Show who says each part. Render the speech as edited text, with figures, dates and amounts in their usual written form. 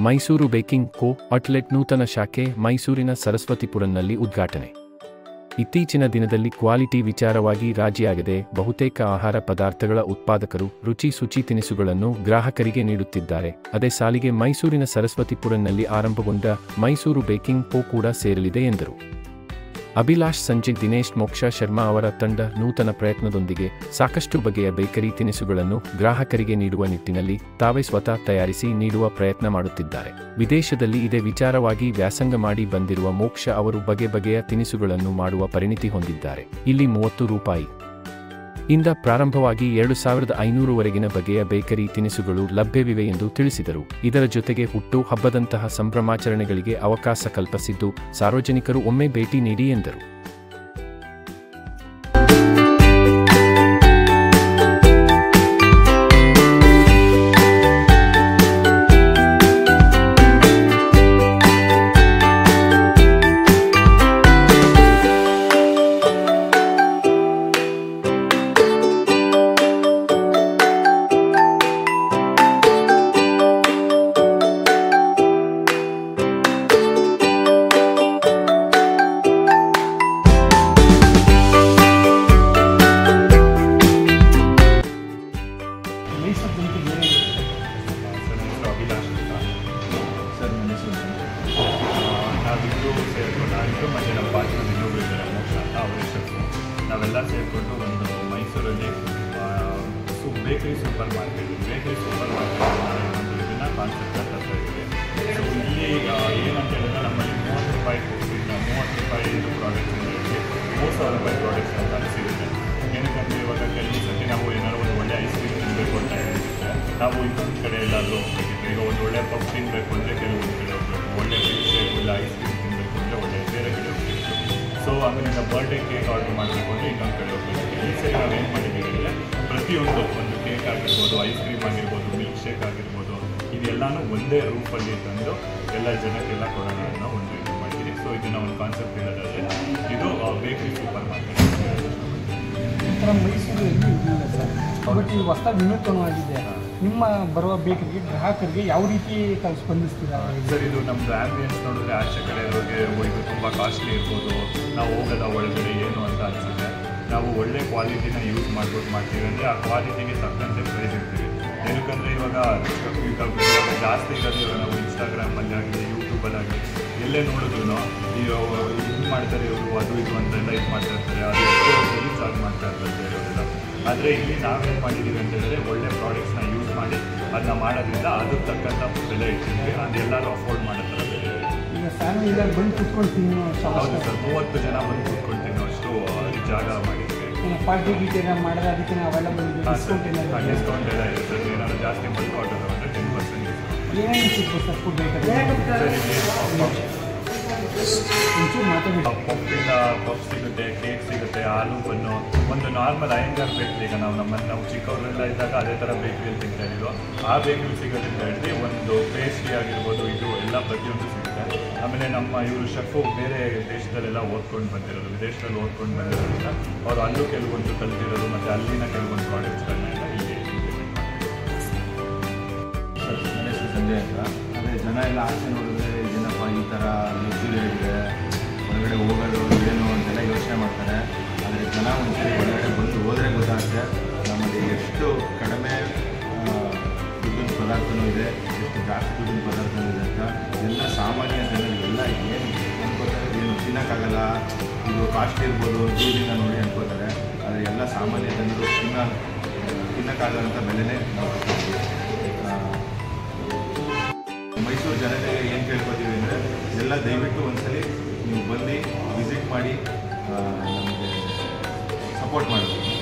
Speaker 1: Mysuru baking ಕೋ outlet ನೂತನ ಶಾಖೆ ಮೈಸೂರಿನ ಸರಸ್ವತಿಪುರಂನಲ್ಲಿ ಉದ್ಘಾಟನೆ. ಇತ್ತೀಚಿನ ದಿನದಲ್ಲಿ ಕ್ವಾಲಿಟಿ ವಿಚಾರವಾಗಿ ರಾಜಿಯಾಗದೆ ಬಹುತೇಕ ಆಹಾರ ಪದಾರ್ಥಗಳ ಉತ್ಪಾದಕರು ರುಚಿ ಶುಚಿ ತಿನಿಸುಗಳನ್ನು ಗ್ರಾಹಕರಿಗೆ ನೀಡುತ್ತಿದ್ದಾರೆ. ಅದೇ ಸಾಲಿಗೆ ಮೈಸೂರಿನ ಸರಸ್ವತಿಪುರಂನಲ್ಲಿ ಆರಂಭಗೊಂಡ ಮೈಸೂರು ಬೇಕಿಂಗ್ ಕೋ ಕೂಡ ಸೇರಲಿದೆ ಎಂದರು. ಅಭಿಲಾಷ್ ಸಂಜಯ್ ದಿನೇಶ್ ಮೋಕ್ಷ ಶರ್ಮಾ ಅವರ ತಂಡ ನೂತನ ಪ್ರಯತ್ನದೊಂದಿಗೆ ಸಾಕಷ್ಟು ಬಗೆಯ ಬೇಕರಿ ತಿನಿಸುಗಳನ್ನು ಗ್ರಾಹಕರಿಗೆ ನೀಡುವ ನಿಟ್ಟಿನಲ್ಲಿ ತಾವೇ ಸ್ವತಃ ತಯಾರಿಸಿ ನೀಡುವ ಪ್ರಯತ್ನ ಮಾಡುತ್ತಿದ್ದಾರೆ. ವಿದೇಶದಲ್ಲಿ ಇದೇ ವಿಚಾರವಾಗಿ ವ್ಯಾಸಂಗ ಮಾಡಿ ಬಂದಿರುವ ಮೋಕ್ಷ ಅವರು ಬಗೆ ಬಗೆಯ ತಿನಿಸುಗಳನ್ನು ಮಾಡುವ ಪರಿಣಿತಿ ಹೊಂದಿದ್ದಾರೆ. ಇಲ್ಲಿ 30 ರೂಪಾಯಿ ಇಂದ ಪ್ರಾರಂಭವಾಗಿ 2500ವರೆಗಿನ ಬಗೆಯ ಬೇಕರಿ ತಿನಿಸುಗಳು ಲಭ್ಯವಿವೆ ಎಂದು ತಿಳಿಸಿದರು. ಇದರ ಜೊತೆಗೆ ಹುಟ್ಟು ಹಬ್ಬದಂತಹ ಸಂಭ್ರಮಾಚರಣೆಗಳಿಗೆ ಅವಕಾಶ ಕಲ್ಪಿಸಿದ್ದು ಸಾರ್ವಜನಿಕರು ಒಮ್ಮೆ ಭೇಟಿ ನೀಡಿ ಎಂದರು.
Speaker 2: ನಾವಿದ್ದು ಮತ್ತು ನಮ್ಮ ಪಾರ್ಟ್ನರ್ ಇನ್ನೊಬ್ರು ಇದ್ದಾರೆ ಮೋಕ್ಷ ಅಂತ ಅವರೇ ಶೆಫು. ನಾವೆಲ್ಲ ಸೇರಿಕೊಂಡು ಒಂದು ಮೈಸೂರಲ್ಲಿ ಬೇಕರಿ ಸೂಪರ್ ಮಾರ್ಕೆಟ್ ಒಂದು ಇದನ್ನು ಕಾನ್ಸೆಪ್ಟನ್ನು ತರ್ತಾ ಇದ್ದೀವಿ. ಸೊ ಇಲ್ಲಿ ಏನಂತ ಹೇಳಿದ್ರೆ ನಮ್ಮಲ್ಲಿ 30 ರೂಪಾಯಿ ಕೊಡ್ತಿದ್ದ 30 ರೂಪಾಯಿದು ಪ್ರಾಡಕ್ಟ್ಸ್ ಅಂತ ಹೇಳಿ 3000 ರೂಪಾಯಿ ಪ್ರಾಡಕ್ಟ್ಸ್ ಅಂತ ಸಿಗುತ್ತೆ. ಏನಕ್ಕಂದರೆ ಇವಾಗ ಕೆಲವು ಸತಿ ನಾವು ಏನಾದ್ರು ಒಂದು ಒಳ್ಳೆ ಐಸ್ ಕ್ರೀಮ್ ತಿನ್ನಬೇಕು ಅಂತ ಹೇಳಿದ್ರೆ ನಾವು ಇನ್ನೊಂದು ಕಡೆ ಎಲ್ಲಾದರೂ ಹೋಗ್ಬೇಕಿತ್ತು. ಈಗ ಒಂದು ಒಳ್ಳೆ ಪಫ್ ತಿನ್ನಬೇಕು ಅಂದರೆ ಕೆಲವೊಂದು ಕಡೆ ಹೋಗ್ಬೇಕು, ಒಳ್ಳೆ ಮಿಲ್ಕ್ ಶೇಕ್ ಇಲ್ಲ ಐಸ್ ಕ್ರೀಮ್ ತಿನ್ನಬೇಕು ಅಂದರೆ ಒಳ್ಳೆ ಬೇರೆ ಕಡೆ ಹೋಗ್ಬೇಕು. ಸೊ ಆಮೇಲೆ ಈಗ ಬರ್ಡೇ ಕೇಕ್ ಆರ್ಡರ್ ಮಾಡಬೇಕು ಅಂದರೆ ಇನ್ನೊಂದು ಕಡೆ ಹೋಗ್ಬೇಕು. ಈ ಸರಿ ನಾವೇನು ಮಾಡಿದ್ದೀವಿ ಅಂದರೆ ಪ್ರತಿಯೊಂದು ಒಂದು ಕೇಕ್ ಆಗಿರ್ಬೋದು, ಐಸ್ ಕ್ರೀಮ್ ಆಗಿರ್ಬೋದು, ಮಿಲ್ಕ್ ಶೇಕ್ ಆಗಿರ್ಬೋದು, ಇದೆಲ್ಲನೂ ಒಂದೇ ರೂಪಲ್ಲಿ ತಂದು ಎಲ್ಲ ಜನಕ್ಕೆಲ್ಲ ಕೊಡೋಣ ಅನ್ನೋ ಒಂದು ಇದು ಮಾಡಿದ್ದೀವಿ. ಸೊ ಇದನ್ನು ಒಂದು ಕಾನ್ಸೆಪ್ಟ್ ಹೇಳೋದಾದರೆ ಇದು ಬೇಕರಿ ಸೂಪರ್ ಮಾರ್ಕೆಟ್.
Speaker 3: ಮೈಸೂರಲ್ಲಿ ಇರಲಿಲ್ಲ ಸರ್, ಬಟ್ ಇದು ಹೊಸದಾಗಿ ವಿನೂತನವಾಗಿದೆ. ನಿಮ್ಮ ಬರುವ ಬೇಕರಿಗೆ ಗ್ರಾಹಕರಿಗೆ ಯಾವ ರೀತಿ ತಾವು ಸ್ಪಂದಿಸ್ತೀರಾ
Speaker 2: ಸರ್? ಇದು ನಮ್ಮದು ಆ್ಯಂಬಿಯನ್ಸ್ ನೋಡಿದ್ರೆ ಆಚೆ ಕಡೆ ಇರೋರಿಗೆ ಇದು ತುಂಬ ಕಾಸ್ಟ್ಲಿ ಇರ್ಬೋದು, ನಾವು ಹೋಗೋದ ಒಳಗಡೆ ಏನು ಅಂತ ಅನಿಸುತ್ತೆ. ನಾವು ಒಳ್ಳೆ ಕ್ವಾಲಿಟಿನ ಯೂಸ್ ಮಾಡ್ತೀವಿ ಅಂದರೆ ಆ ಕ್ವಾಲಿಟಿಗೆ ತಕ್ಕಂತೆ ಪ್ರೈಸ್ ಇರ್ತೀವಿ. ಏನಕ್ಕಂದರೆ ಇವಾಗ ಜಾಸ್ತಿ ಇರೋದು ಇವಾಗ ನಾವು ಇನ್ಸ್ಟಾಗ್ರಾಮಲ್ಲಿ ಆಗಲಿ ಯೂಟ್ಯೂಬಲ್ಲಾಗಲಿ ಎಲ್ಲೇ ನೋಡಿದ್ರು ಇದು ಮಾಡ್ತಾರೆ ಇವರು ಅದು ಇದು ಅಂತೆಲ್ಲ ಇದು ಮಾಡ್ತಾ ಇರ್ತಾರೆ, ಅದು ರಿಲೀಸ್ ಆಗಿ ಮಾಡ್ತಾ ಇರ್ತಾರೆ ಬೇರೆಯವರೆಲ್ಲ. ಆದರೆ ಇಲ್ಲಿ ನಾವೇನು ಮಾಡಿದ್ದೀವಿ ಅಂತ ಹೇಳಿದ್ರೆ ಒಳ್ಳೆ ಪ್ರಾಡಕ್ಟ್ಸ್ನ ಯೂಸ್ ಮಾಡಿ ಅದನ್ನ ಮಾಡೋದ್ರಿಂದ ಅದಕ್ಕೆ ತಕ್ಕಂಥ ಬೆಲೆ ಇಟ್ಟಿದ್ವಿ, ಅದೆಲ್ಲರೂ ಅಫೋರ್ಡ್ ಮಾಡೋ ಥರ ಬೆಲೆ.
Speaker 3: ಈಗ ಫ್ಯಾಮಿಲಿ ಇಲ್ಲ ಬಂದು ಕುತ್ಕೊಳ್ತೀನಿ.
Speaker 2: ಹೌದು ಸರ್, 30 ಜನ ಬಂದು ಕುತ್ಕೊಳ್ತೀನಿ ಅಷ್ಟು ಜಾಗ ಮಾಡಿದ್ವಿ.
Speaker 3: ಪಾರ್ಟಿ ಗೀಟಿ ಮಾಡಿದ್ರೆ ಅದಕ್ಕೆ ಅವೈಲಬಲ್ ಡಿಸ್ಕೌಂಟ್
Speaker 2: ಡಿಸ್ಕೌಂಟ್ ಎಲ್ಲ ಇದೆ ಸರ್. ಏನಾದರೂ ಜಾಸ್ತಿ ಬಲ್ಕ್ ಆರ್ಡರ್ ಅಂದರೆ 10%
Speaker 3: ಏನೇನು ಸಿಗ್ಬೋದು ಸರ್ ಫುಡ್
Speaker 2: ಪಫ್ ಸಿಗುತ್ತೆ, ಕೇಕ್ ಸಿಗುತ್ತೆ, ಆಲೂ ಬನ್ನು, ಒಂದು ನಾರ್ಮಲ್ ಅಯ್ಯಂಗಾರ್ ಬೇಕ್ರಿ. ಈಗ ನಾವು ಚಿಕ್ಕವರೆಲ್ಲ ಇದ್ದಾಗ ಅದೇ ಥರ ಬೇಕ್ರಿಯಲ್ಲಿ ತಿಂತಾ ಇದ್ದೀವಿ. ಆ ಬೇಕ್ರಿ ಸಿಗೋದ್ರಿಂದ ಹೇಳಿ ಒಂದು ಪೇಸ್ಟ್ರಿ ಆಗಿರ್ಬೋದು, ಇದು ಎಲ್ಲ ಪ್ರತಿಯೊಂದು ಸಿಗುತ್ತೆ. ಆಮೇಲೆ ನಮ್ಮ ಇವರು ಶೆಫು ಬೇರೆ ದೇಶದಲ್ಲೆಲ್ಲ ಓದ್ಕೊಂಡು ಬಂದಿರೋದು, ವಿದೇಶದಲ್ಲಿ ಓದ್ಕೊಂಡು ಬಂದಿರೋದ್ರಿಂದ ಅವರು ಅಲ್ಲೂ ಕೆಲವೊಂದು ಕಲಿತಿರೋದು ಮತ್ತು ಅಲ್ಲಿನ ಕೆಲವೊಂದು ಪ್ರಾಡಕ್ಟ್ಸ್ಗಳನ್ನೆಲ್ಲ ಇಲ್ಲಿ ಇಂಪ್ಲಿಮೆಂಟ್
Speaker 4: ಮಾಡ್ತೀವಿ. ನನ್ನ ಹೆಸರು ಸಂಜಯ್ ಅಂತ. ಅದೇ ಜನ ಎಲ್ಲ ಆಸೆ ನೋಡಿದ್ರೆ ಏನಪ್ಪ ಈ ಥರ ಲಗ್ಸುರಿ ಇದೆ, ಹೊರಗಡೆ ಹೋಗೋದು ಏನು ಅಂತೆಲ್ಲ ಯೋಚನೆ ಮಾಡ್ತಾರೆ. ಆದರೆ ಜನ ಒಂದ್ಸರಿ ಹೊರಗಡೆ ಬಂದು ಹೋದರೆ ಗೊತ್ತಾಗುತ್ತೆ ನಮ್ಮಲ್ಲಿ ಎಷ್ಟು ಕಡಿಮೆ ದುಡ್ಡಿನ ಪದಾರ್ಥನೂ ಇದೆ, ಎಷ್ಟು ಜಾಸ್ತಿ ದುಡ್ಡಿನ ಪದಾರ್ಥನೂ ಇದೆ ಅಂತ. ಎಲ್ಲ ಸಾಮಾನ್ಯ ಜನರಿಗೆಲ್ಲ ಏನು ಅನ್ಕೋತಾರೆ, ಏನು ತಿನ್ನೋಕ್ಕಾಗಲ್ಲ, ಇದು ಕಾಸ್ಟ್ ಇರ್ಬೋದು ದೂರದಿಂದ ನೋಡಿ ಅನ್ಕೋತಾರೆ. ಆದರೆ ಎಲ್ಲ ಸಾಮಾನ್ಯ ಜನರು ತಿನ್ನೋಕ್ಕಾಗಂಥ ಬೆಲೆನೇ ನಾವು ಕೊಡ್ತೀವಿ. ಮೈಸೂರು ಜನತೆಗೆ ಏನು ಕೇಳ್ಕೊತೀವಿ ಅಂದರೆ ಎಲ್ಲ ದಯವಿಟ್ಟು ಒಂದ್ಸಲಿ ನೀವು ಬಂದು ವಿಸಿಟ್ ಮಾಡಿ ನಮಗೆ ಸಪೋರ್ಟ್ ಮಾಡಬೇಕು.